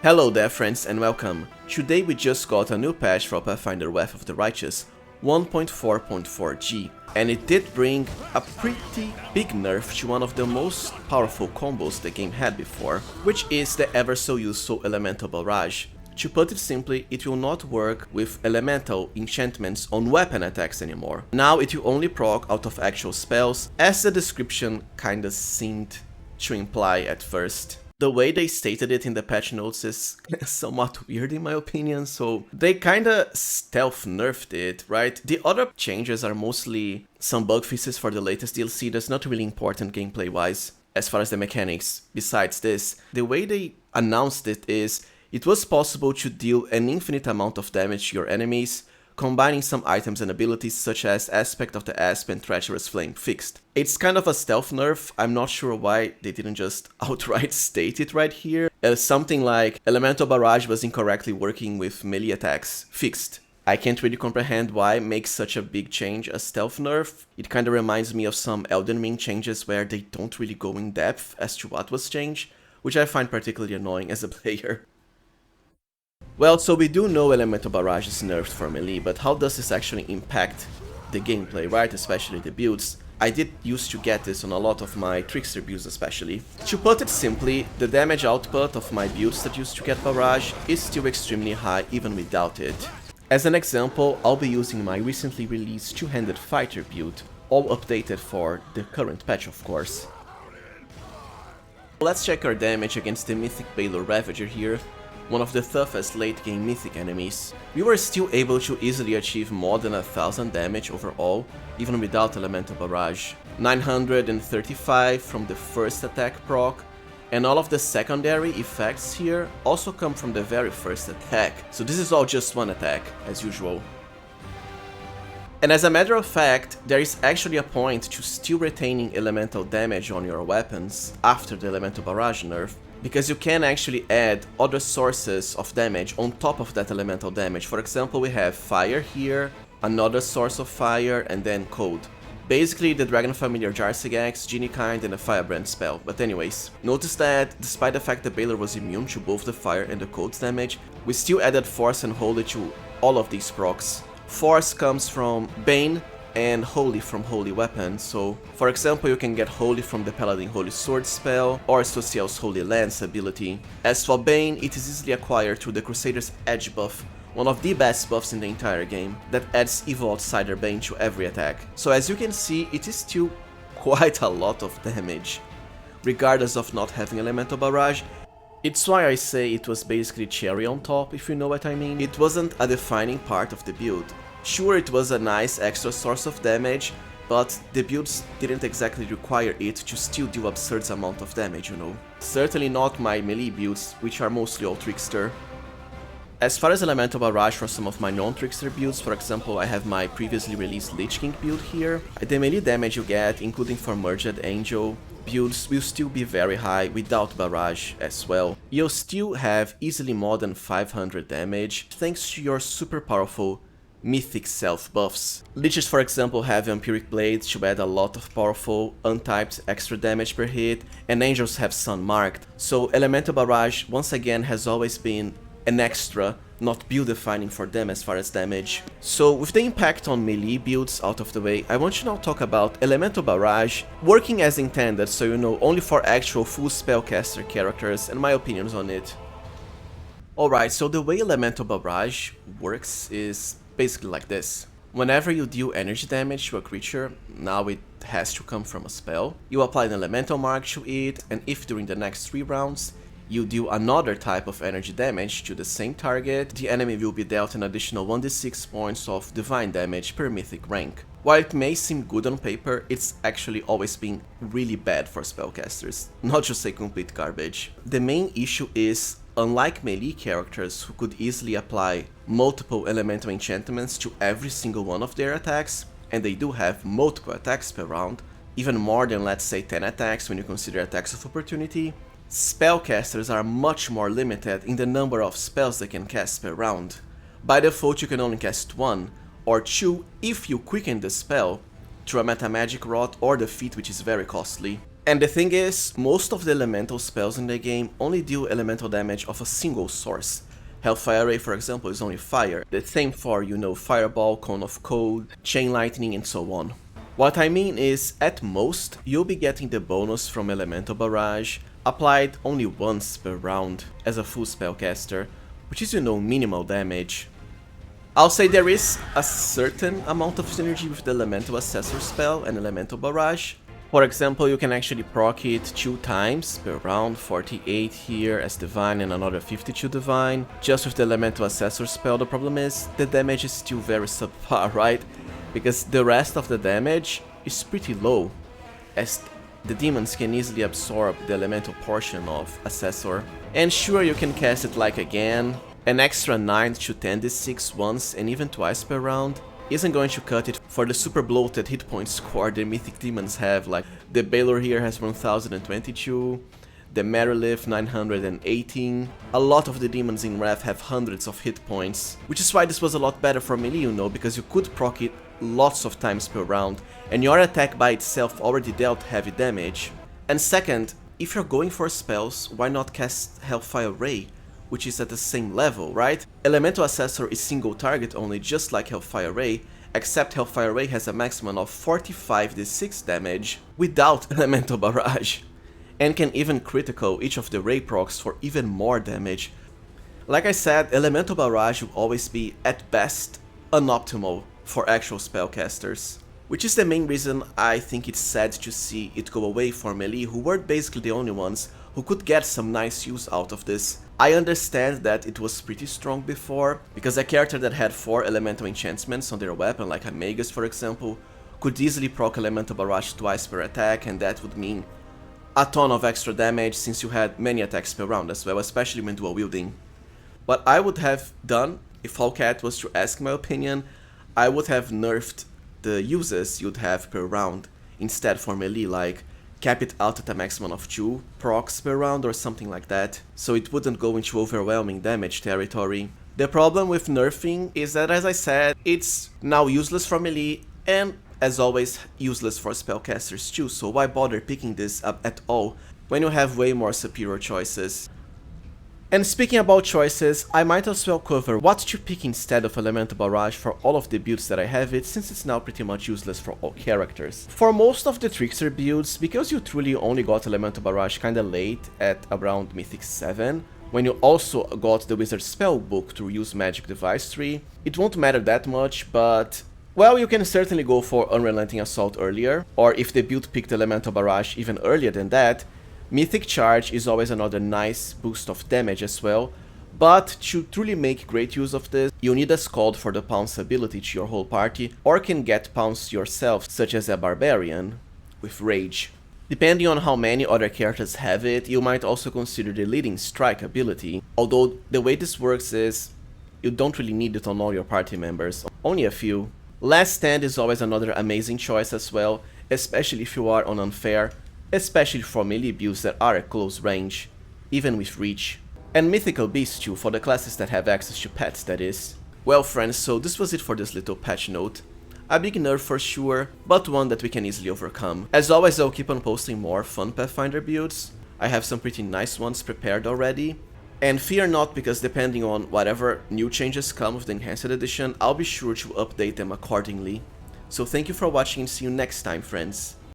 Hello there friends and welcome. Today we just got a new patch for Pathfinder Wrath of the Righteous 1.4.4G, and it did bring a pretty big nerf to one of the most powerful combos the game had before, which is the ever so useful Elemental Barrage. To put it simply, it will not work with elemental enchantments on weapon attacks anymore. Now it will only proc out of actual spells, as the description kinda seemed to imply at first. The way they stated it in the patch notes is somewhat weird in my opinion, so they kinda stealth nerfed it, right? The other changes are mostly some bug fixes for the latest DLC that's not really important gameplay wise as far as the mechanics. Besides this, the way they announced it is it was possible to deal an infinite amount of damage to your enemies, combining some items and abilities such as Aspect of the Asp and Treacherous Flame fixed. It's kind of a stealth nerf. I'm not sure why they didn't just outright state it right here. Something like Elemental Barrage was incorrectly working with melee attacks fixed. I can't really comprehend why make such a big change a stealth nerf. It kinda reminds me of some Elden Ring changes where they don't really go in depth as to what was changed, which I find particularly annoying as a player. Well, so we do know Elemental Barrage is nerfed for melee, but how does this actually impact the gameplay, right? Especially the builds. I did used to get this on a lot of my Trickster builds especially. To put it simply, the damage output of my builds that used to get Barrage is still extremely high even without it. As an example, I'll be using my recently released Two-Handed Fighter build, all updated for the current patch of course. Let's check our damage against the Mythic Balor Ravager here, one of the toughest late-game Mythic enemies. We were still able to easily achieve more than 1000 damage overall, even without Elemental Barrage. 935 from the first attack proc, and all of the secondary effects here also come from the very first attack, so this is all just one attack, as usual. And as a matter of fact, there is actually a point to still retaining elemental damage on your weapons after the Elemental Barrage nerf, because you can actually add other sources of damage on top of that elemental damage. For example, we have fire here, another source of fire, and then cold. Basically the Dragon Familiar Jarsigax, Genie Kind, and a Firebrand spell. But anyways, notice that despite the fact that Balor was immune to both the fire and the cold damage, we still added Force and Holy to all of these procs. Force comes from Bane, and Holy from Holy Weapons, so for example you can get Holy from the Paladin Holy Sword spell or Sosiel's Holy Lance ability. As for Bane, it is easily acquired through the Crusader's Edge buff, one of the best buffs in the entire game, that adds Evil Outsider Bane to every attack. So as you can see, it is still quite a lot of damage, regardless of not having Elemental Barrage. It's why I say it was basically cherry on top, if you know what I mean. It wasn't a defining part of the build. Sure, it was a nice extra source of damage, but the builds didn't exactly require it to still do absurd amount of damage, you know. Certainly not my melee builds, which are mostly all Trickster. As far as Elemental Barrage for some of my non-Trickster builds, for example, I have my previously released Lich King build here. The melee damage you get, including for Merged Angel builds, will still be very high without Barrage as well. You'll still have easily more than 500 damage, thanks to your super powerful Mythic self buffs. Liches, for example, have Vampiric Blades to add a lot of powerful, untyped extra damage per hit, and Angels have Sun marked, so Elemental Barrage once again has always been an extra, not build defining for them as far as damage. So with the impact on melee builds out of the way, I want to now talk about Elemental Barrage working as intended, so you know, only for actual full spellcaster characters and my opinions on it. Alright, so the way Elemental Barrage works is basically like this. Whenever you deal energy damage to a creature, now it has to come from a spell, you apply an elemental mark to it, and if during the next 3 rounds you deal another type of energy damage to the same target, the enemy will be dealt an additional 1d6 points of divine damage per mythic rank. While it may seem good on paper, it's actually always been really bad for spellcasters, not to say complete garbage. The main issue is, unlike melee characters who could easily apply multiple elemental enchantments to every single one of their attacks, and they do have multiple attacks per round, even more than let's say 10 attacks when you consider attacks of opportunity, spellcasters are much more limited in the number of spells they can cast per round. By default you can only cast 1, or 2 if you quicken the spell through a Metamagic Rod or the feat, which is very costly. And the thing is, most of the elemental spells in the game only deal elemental damage of a single source. Hellfire Ray, for example, is only fire. The same for, you know, Fireball, Cone of Cold, Chain Lightning, and so on. What I mean is, at most, you'll be getting the bonus from Elemental Barrage applied only once per round as a full spellcaster, which is, you know, minimal damage. I'll say there is a certain amount of synergy with the Elemental Assessor spell and Elemental Barrage. For example, you can actually proc it 2 times per round, 48 here as Divine and another 52 Divine. Just with the Elemental Assessor spell, the problem is the damage is still very subpar, right? Because the rest of the damage is pretty low, as the demons can easily absorb the elemental portion of Assessor. And sure, you can cast it like again, an extra 9 to 10 d6 once and even twice per round isn't going to cut it for the super bloated hit point score the Mythic demons have. Like, the Baylor here has 1022, the Merilith 918, a lot of the demons in Wrath have hundreds of hit points, which is why this was a lot better for melee, you know, because you could proc it lots of times per round, and your attack by itself already dealt heavy damage. And second, if you're going for spells, why not cast Hellfire Ray, which is at the same level, right? Elemental Assessor is single target only, just like Hellfire Ray, except Hellfire Ray has a maximum of 45 d6 damage without Elemental Barrage, and can even critical each of the Ray procs for even more damage. Like I said, Elemental Barrage will always be, at best, unoptimal for actual spellcasters, which is the main reason I think it's sad to see it go away for melee, who were basically the only ones who could get some nice use out of this. I understand that it was pretty strong before, because a character that had 4 elemental enchantments on their weapon, like a Magus for example, could easily proc Elemental Barrage twice per attack, and that would mean a ton of extra damage since you had many attacks per round as well, especially when dual wielding. What I would have done, if Hellcat was to ask my opinion, I would have nerfed the uses you'd have per round instead for melee, like cap it out at a maximum of 2 procs per round or something like that, so it wouldn't go into overwhelming damage territory. The problem with nerfing is that, as I said, it's now useless for melee and, as always, useless for spellcasters too, so why bother picking this up at all when you have way more superior choices? And speaking about choices, I might as well cover what to pick instead of Elemental Barrage for all of the builds that I have it, since it's now pretty much useless for all characters. For most of the Trickster builds, because you truly only got Elemental Barrage kinda late at around Mythic 7, when you also got the Wizard Spellbook to use Magic Device tree, it won't matter that much, but well, you can certainly go for Unrelenting Assault earlier, or if the build picked Elemental Barrage even earlier than that, Mythic Charge is always another nice boost of damage as well, but to truly make great use of this, you need a SKALD for the pounce ability to your whole party, or can get pounced yourself, such as a Barbarian with Rage. Depending on how many other characters have it, you might also consider the Leading Strike ability, although the way this works is you don't really need it on all your party members, only a few. Last Stand is always another amazing choice as well, especially if you are on Unfair, especially for melee builds that are at close range, even with reach. And Mythical Beast too, for the classes that have access to pets, that is. Well friends, so this was it for this little patch note. A big nerf for sure, but one that we can easily overcome. As always, I'll keep on posting more fun Pathfinder builds. I have some pretty nice ones prepared already. And fear not, because depending on whatever new changes come with the Enhanced Edition, I'll be sure to update them accordingly. So thank you for watching and see you next time, friends.